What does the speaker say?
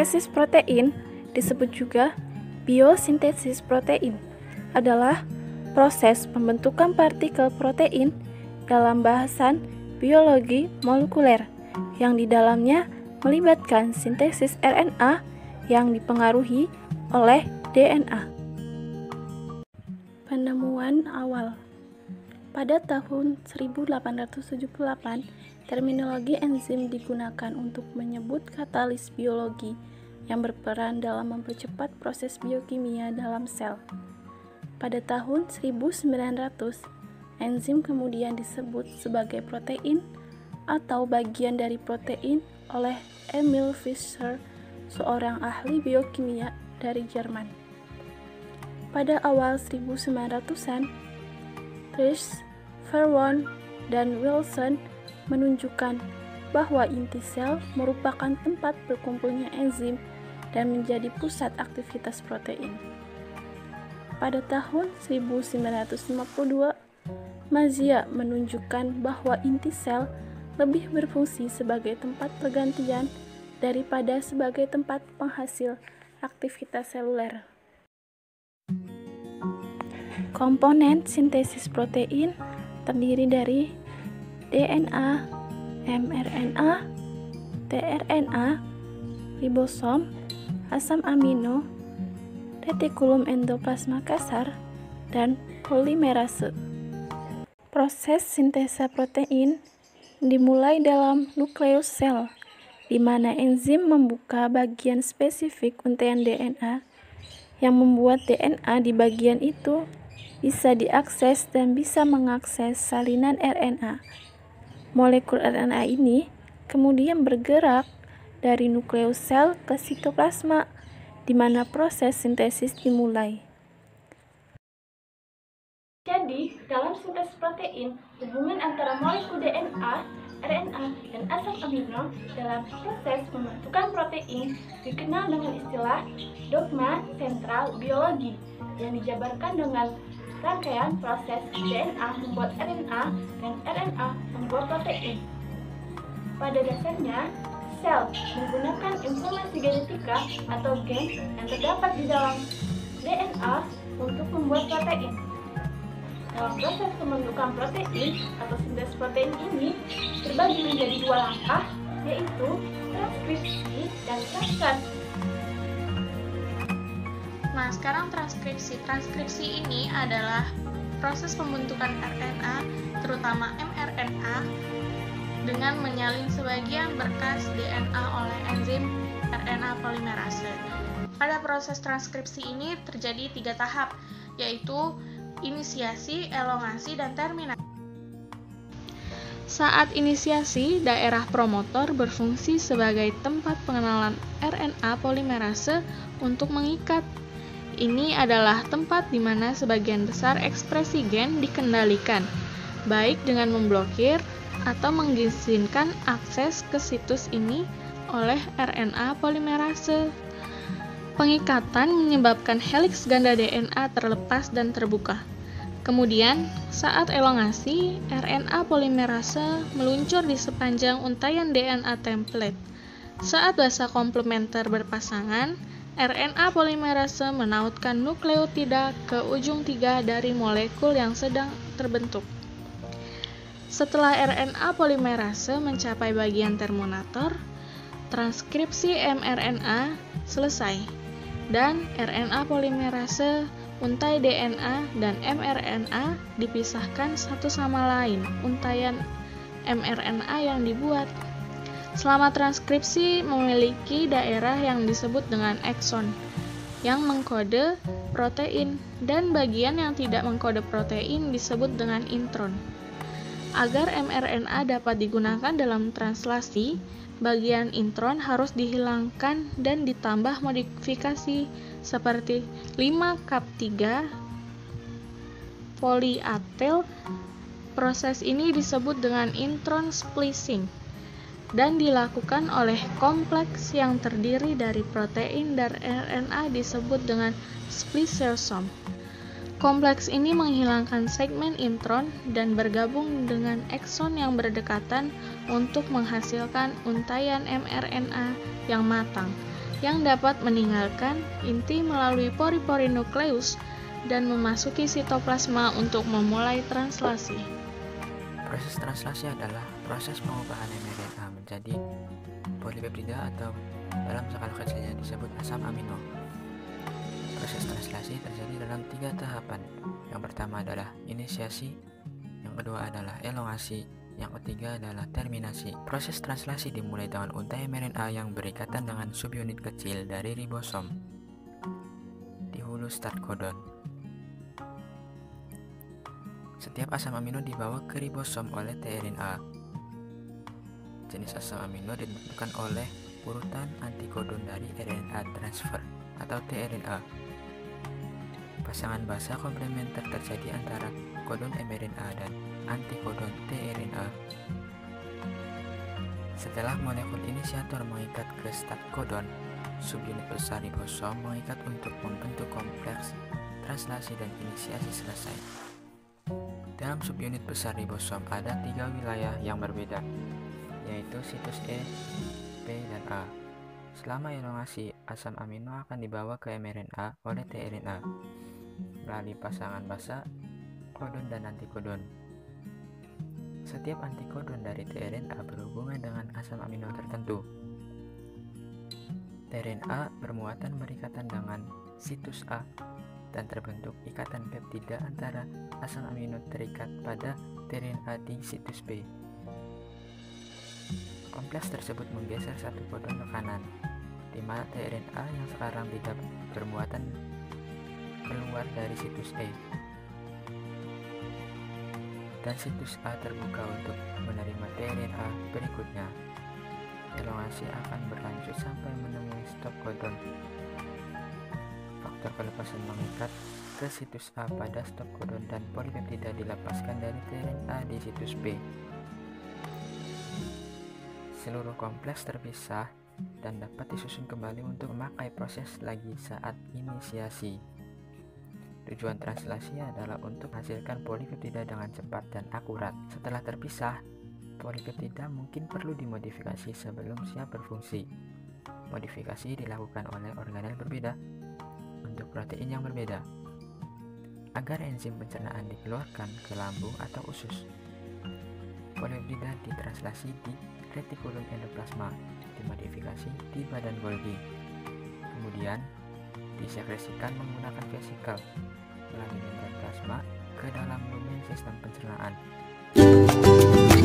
Sintesis protein, disebut juga biosintesis protein, adalah proses pembentukan partikel protein dalam bahasan biologi molekuler yang di dalamnya melibatkan sintesis RNA yang dipengaruhi oleh DNA. Penemuan awal. Pada tahun 1878, terminologi enzim digunakan untuk menyebut katalis biologi yang berperan dalam mempercepat proses biokimia dalam sel. Pada tahun 1900, enzim kemudian disebut sebagai protein atau bagian dari protein oleh Emil Fischer, seorang ahli biokimia dari Jerman. Pada awal 1900-an, Reich, Verworn, dan Wilson menunjukkan bahwa inti sel merupakan tempat berkumpulnya enzim dan menjadi pusat aktivitas protein. Pada tahun 1952, Mazia menunjukkan bahwa inti sel lebih berfungsi sebagai tempat pergantian daripada sebagai tempat penghasil aktivitas seluler. Komponen sintesis protein terdiri dari DNA, mRNA, tRNA, ribosom, asam amino, retikulum endoplasma kasar, dan polimerase. Proses sintesa protein dimulai dalam nukleus sel, di mana enzim membuka bagian spesifik untaian DNA yang membuat DNA di bagian itu bisa diakses dan bisa mengakses salinan RNA. Molekul RNA ini kemudian bergerak dari nukleus sel ke sitoplasma, di mana proses sintesis dimulai. Jadi, dalam sintesis protein, hubungan antara molekul DNA, RNA, dan asam amino dalam proses pembentukan protein dikenal dengan istilah dogma sentral biologi, yang dijabarkan dengan rangkaian proses DNA membuat RNA dan RNA membuat protein. Pada dasarnya, sel menggunakan informasi genetika atau gen yang terdapat di dalam DNA untuk membuat protein. Dalam proses pembentukan protein atau sintesis protein ini terbagi menjadi dua langkah, yaitu transkripsi dan translasi. Nah, sekarang transkripsi. Transkripsi ini adalah proses pembentukan RNA, terutama mRNA, dengan menyalin sebagian berkas DNA oleh enzim RNA polimerase. Pada proses transkripsi ini terjadi 3 tahap, yaitu inisiasi, elongasi, dan terminasi. Saat inisiasi, daerah promotor berfungsi sebagai tempat pengenalan RNA polimerase untuk mengikat. Ini adalah tempat di mana sebagian besar ekspresi gen dikendalikan, baik dengan memblokir atau mengizinkan akses ke situs ini oleh RNA polimerase. Pengikatan menyebabkan heliks ganda DNA terlepas dan terbuka. Kemudian, saat elongasi, RNA polimerase meluncur di sepanjang untaian DNA template. Saat basa komplementer berpasangan, RNA polimerase menautkan nukleotida ke ujung 3 dari molekul yang sedang terbentuk. Setelah RNA polimerase mencapai bagian terminator, transkripsi mRNA selesai, dan RNA polimerase, untai DNA, dan mRNA dipisahkan satu sama lain untaian mRNA yang dibuat. Selama transkripsi memiliki daerah yang disebut dengan ekson, yang mengkode protein, dan bagian yang tidak mengkode protein disebut dengan intron. Agar mRNA dapat digunakan dalam translasi, bagian intron harus dihilangkan dan ditambah modifikasi seperti 5-cap3 polyatil. Proses ini disebut dengan intron splicing dan dilakukan oleh kompleks yang terdiri dari protein dan RNA disebut dengan spliceosome. Kompleks ini menghilangkan segmen intron dan bergabung dengan ekson yang berdekatan untuk menghasilkan untaian mRNA yang matang. yang dapat meninggalkan inti melalui pori-pori nukleus dan memasuki sitoplasma untuk memulai translasi. Proses translasi adalah proses pengubahan mRNA menjadi polipeptida atau dalam skala kecilnya disebut asam amino. Proses translasi terjadi dalam 3 tahapan. Yang pertama adalah inisiasi, yang kedua adalah elongasi, yang ketiga adalah terminasi. Proses translasi dimulai dengan untai mRNA yang berikatan dengan subunit kecil dari ribosom di hulu start codon. Setiap asam amino dibawa ke ribosom oleh tRNA. Jenis asam amino ditentukan oleh urutan antikodon dari RNA transfer atau tRNA. Pasangan basa komplementer terjadi antara kodon mRNA dan antikodon tRNA. Setelah molekul inisiator mengikat ke start codon, subunit besar ribosom mengikat untuk membentuk kompleks translasi dan inisiasi selesai. Dalam subunit besar ribosom ada 3 wilayah yang berbeda, yaitu situs E, P, dan A. Selama elongasi, asam amino akan dibawa ke mRNA oleh tRNA melalui pasangan basa kodon dan antikodon. Setiap antikodon dari tRNA berhubungan dengan asam amino tertentu. tRNA bermuatan berikatan dengan situs A dan terbentuk ikatan peptida antara asam amino terikat pada tRNA di situs B. Kompleks tersebut menggeser satu kodon ke kanan, di mana tRNA yang sekarang tidak bermuatan keluar dari situs E, dan situs A terbuka untuk menerima tRNA berikutnya. Elongasi akan berlanjut sampai menemui stop codon. Faktor kelepasan mengikat ke situs A pada stop codon dan polipeptida dilepaskan dari tRNA di situs B. Seluruh kompleks terpisah dan dapat disusun kembali untuk memakai proses lagi saat inisiasi. Tujuan translasi adalah untuk menghasilkan polipeptida dengan cepat dan akurat. Setelah terpisah, polipeptida mungkin perlu dimodifikasi sebelum siap berfungsi. Modifikasi dilakukan oleh organel berbeda untuk protein yang berbeda, agar enzim pencernaan dikeluarkan ke lambung atau usus. Polipeptida ditranslasi di retikulum endoplasma, dimodifikasi di badan Golgi, kemudian disekresikan menggunakan vesikel melalui membran plasma ke dalam lumen sistem pencernaan.